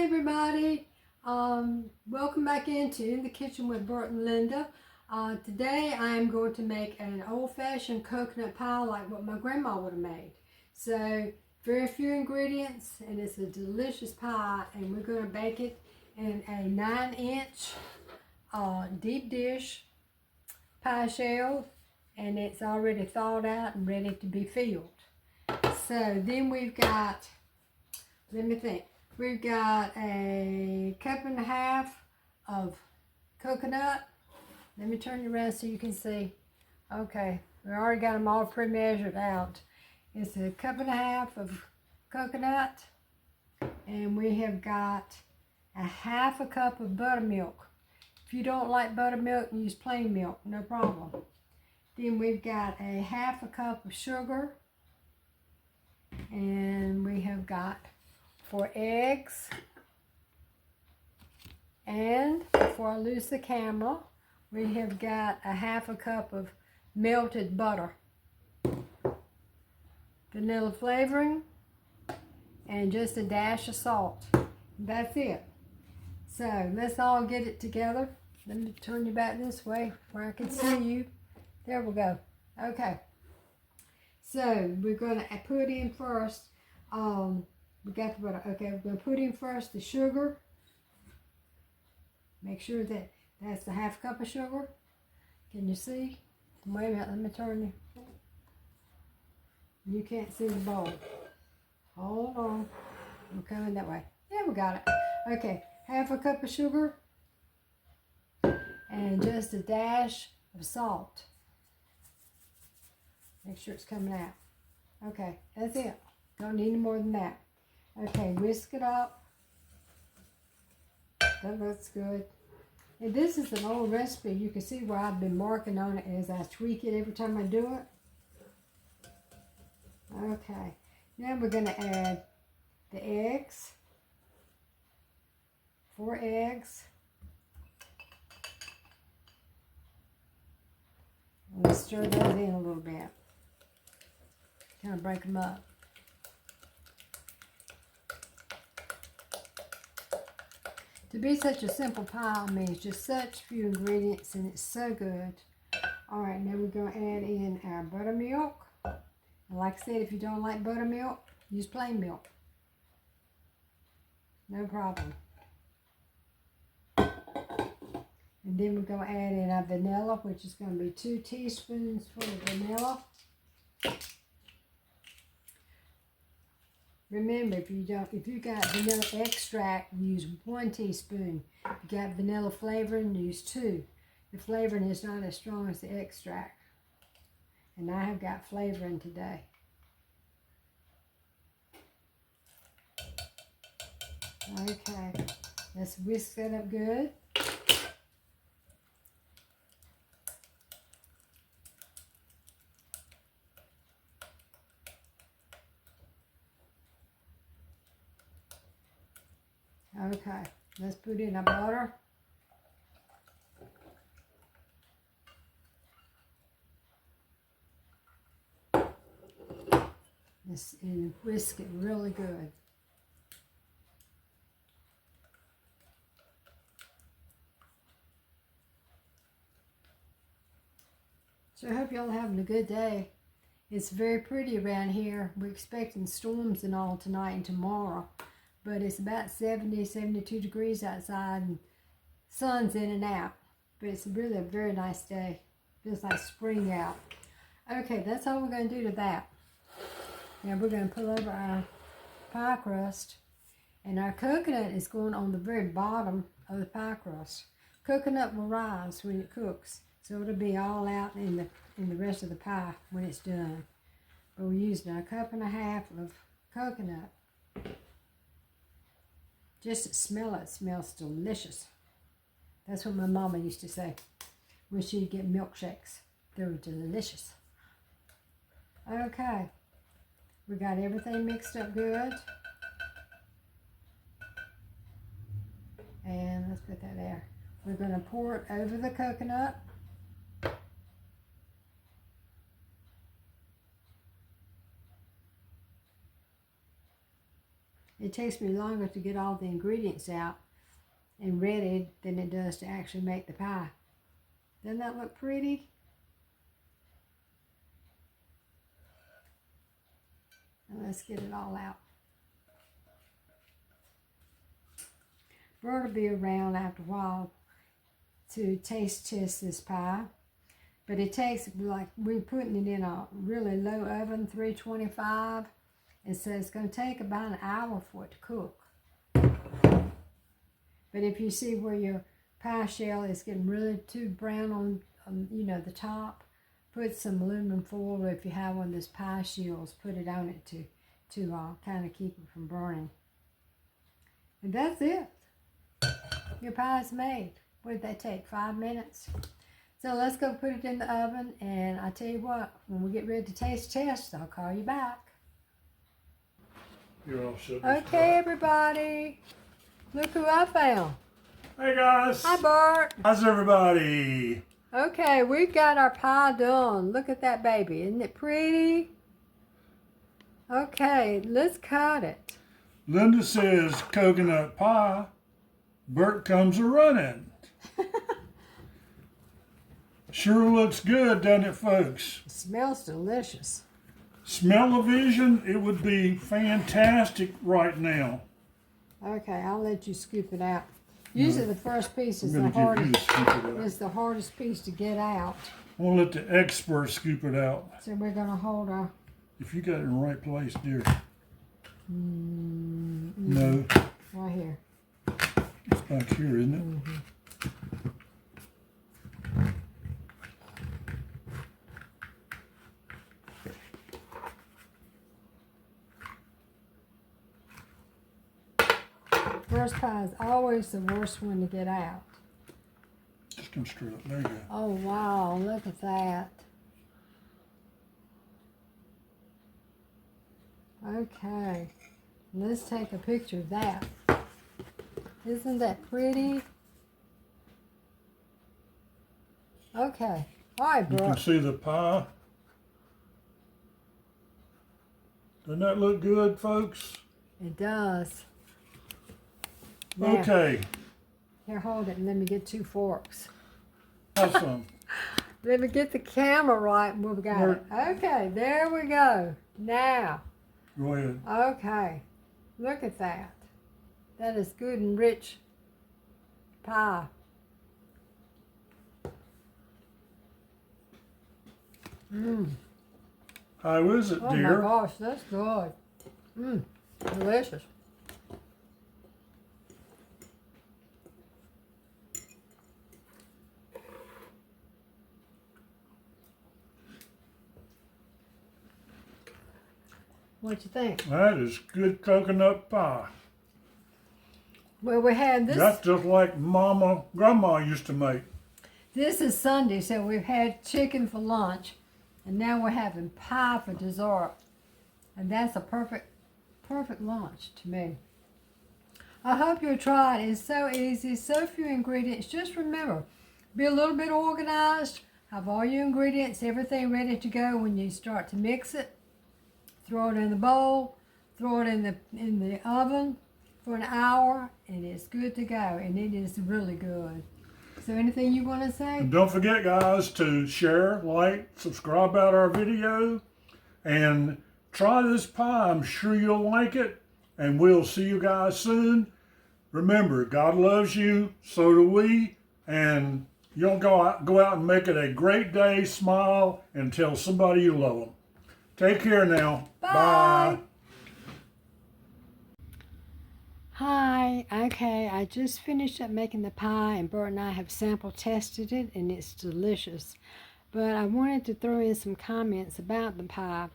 everybody. Welcome back into In the Kitchen with Bert and Linda. Today I am going to make an old-fashioned coconut pie like what my grandma would have made. So very few ingredients and it's a delicious pie, and we're going to bake it in a 9-inch deep dish pie shell, and it's already thawed out and ready to be filled. So then we've got, let me think. We've got a cup and a half of coconut. Let me turn you around so you can see. Okay, we already got them all pre-measured out. It's a cup and a half of coconut, and we have got a half a cup of buttermilk. If you don't like buttermilk, use plain milk, no problem. Then we've got a half a cup of sugar, and we have got 4 eggs, and before I lose the camera, we have got a half a cup of melted butter, vanilla flavoring, and just a dash of salt. That's it. So let's all get it together. Let me turn you back this way where I can see you. There we go. Okay. So we're going to put in first, we got the butter. Okay, we're going to put in first the sugar. Make sure that that's the half cup of sugar. Can you see? Wait a minute, let me turn you. You can't see the bowl. Hold on. I'm coming that way. Yeah, we got it. Okay, half a cup of sugar and just a dash of salt. Make sure it's coming out. Okay, that's it. Don't need any more than that. Okay, whisk it up. That looks good. And this is an old recipe. You can see where I've been marking on it as I tweak it every time I do it. Okay, now we're going to add the eggs. 4 eggs. Let's stir those in a little bit. Kind of break them up. To be such a simple pie, I mean, it's just such few ingredients and it's so good. Alright, now we're going to add in our buttermilk. And like I said, if you don't like buttermilk, use plain milk. No problem. And then we're going to add in our vanilla, which is going to be 2 teaspoons full of vanilla. Remember, if you got vanilla extract, use 1 teaspoon. If you got vanilla flavoring, use 2. The flavoring is not as strong as the extract. And I have got flavoring today. Okay, let's whisk that up good. Okay, let's put in our butter. And whisk it really good. So I hope y'all are having a good day. It's very pretty around here. We're expecting storms and all tonight and tomorrow. But it's about 70, 72 degrees outside, and sun's in and out. But it's really a very nice day. Feels like spring out. Okay, that's all we're going to do to that. Now we're going to pull over our pie crust. And our coconut is going on the very bottom of the pie crust. Coconut will rise when it cooks. So it'll be all out in the rest of the pie when it's done. But we're using a cup and a half of coconut. Just to smell it, it smells delicious. That's what my mama used to say when she'd get milkshakes. They were delicious. Okay, we got everything mixed up good. And let's put that there. We're going to pour it over the coconut. It takes me longer to get all the ingredients out and ready than it does to actually make the pie. Doesn't that look pretty? And let's get it all out. Bert will be around after a while to taste test this pie. But it takes, like, we're putting it in a really low oven, 325. And so it's going to take about an hour for it to cook. But if you see where your pie shell is getting really too brown on you know, the top, put some aluminum foil, or if you have one of those pie shields, put it on it to kind of keep it from burning. And that's it. Your pie is made. What did that take? 5 minutes? So let's go put it in the oven, and I tell you what, when we get ready to taste test, I'll call you back. Okay, everybody. Look who I found. Hey guys. Hi, Bart. How's everybody? Okay, we got our pie done. Look at that baby. Isn't it pretty? Okay, let's cut it. Linda says coconut pie. Bert comes a-running. Sure looks good, doesn't it, folks? It smells delicious. Smell-o-vision, it would be fantastic right now. Okay, I'll let you scoop it out. Usually the first piece is the hardest piece to get out. We'll let the expert scoop it out. So we're going to hold our... If you got it in the right place, dear. Mm-hmm. No. Right here. It's back here, isn't it? Mm-hmm. First pie is always the worst one to get out. Just come straight up. There you go. Oh, wow. Look at that. Okay. Let's take a picture of that. Isn't that pretty? Okay. All right, You bro. can see the pie. Doesn't that look good, folks? It does. Now, Okay. here, hold it and let me get 2 forks. Have some. Let me get the camera right and we've got it. Okay, there we go. Now. Go ahead. Okay. Look at that. That is good and rich pie. Mmm. How is it, Oh dear? my gosh, that's good. Mmm. Delicious. What you think? That is good coconut pie. Well, we had this. That's just like Grandma used to make. This is Sunday, so we've had chicken for lunch, and now we're having pie for dessert. And that's a perfect lunch to me. I hope you'll try it. It's so easy, so few ingredients. Just remember, be a little bit organized, have all your ingredients, everything ready to go when you start to mix it. Throw it in the bowl, throw it in the oven for an hour, and it's good to go, and it is really good. So anything you want to say? And don't forget, guys, to share, like, subscribe about our video, and try this pie. I'm sure you'll like it, and we'll see you guys soon. Remember, God loves you, so do we, and you'll go out and make it a great day, smile, and tell somebody you love them. Take care now. Bye. Bye. Hi. Okay, I just finished up making the pie, and Bert and I have sample tested it, and it's delicious. But I wanted to throw in some comments about the pie.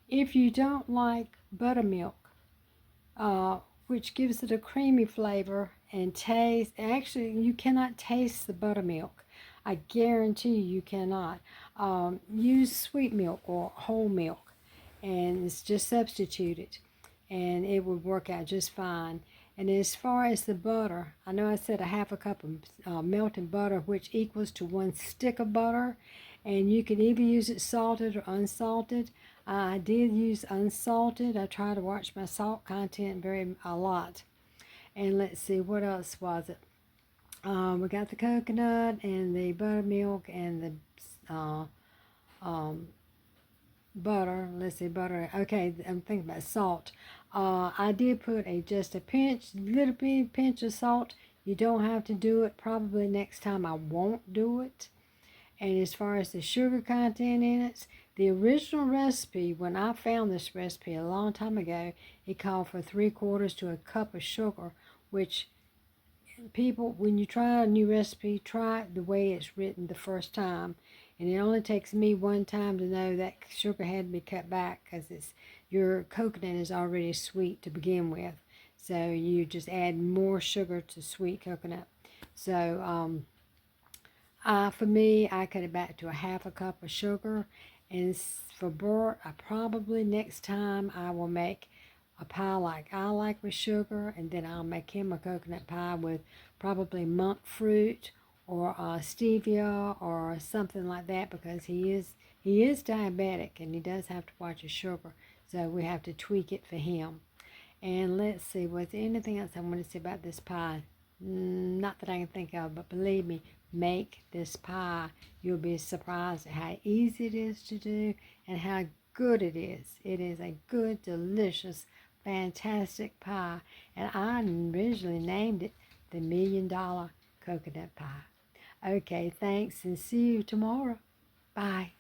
If you don't like buttermilk, which gives it a creamy flavor and taste, actually you cannot taste the buttermilk. I guarantee you cannot. Use sweet milk or whole milk, and it's just substituted, and it would work out just fine. And as far as the butter, I know I said a half a cup of melted butter, which equals to 1 stick of butter, and you can either use it salted or unsalted. I did use unsalted. I try to watch my salt content a lot. And let's see, what else was it? We got the coconut and the buttermilk and the butter. Let's see, butter. Okay, I'm thinking about salt. I did put just a little bit pinch of salt. You don't have to do it. Probably next time I won't do it. And as far as the sugar content in it, the original recipe, when I found this recipe a long time ago, it called for 3/4 to a cup of sugar, which people, when you try a new recipe, try it the way it's written the first time. And it only takes me one time to know that sugar had to be cut back because your coconut is already sweet to begin with. So you just add more sugar to sweet coconut. So for me, I cut it back to a 1/2 cup of sugar. And for Bert, I probably next time I will make a pie like I like with sugar, and then I'll make him a coconut pie with probably monk fruit or stevia or something like that, because he is diabetic and he does have to watch his sugar, so we have to tweak it for him. And let's see, was there anything else I want to say about this pie? Not that I can think of, but believe me, make this pie. You'll be surprised at how easy it is to do and how good it is. It is a good, delicious, fantastic pie. And I originally named it the $1 Million Coconut Pie. Okay, thanks, and see you tomorrow. Bye.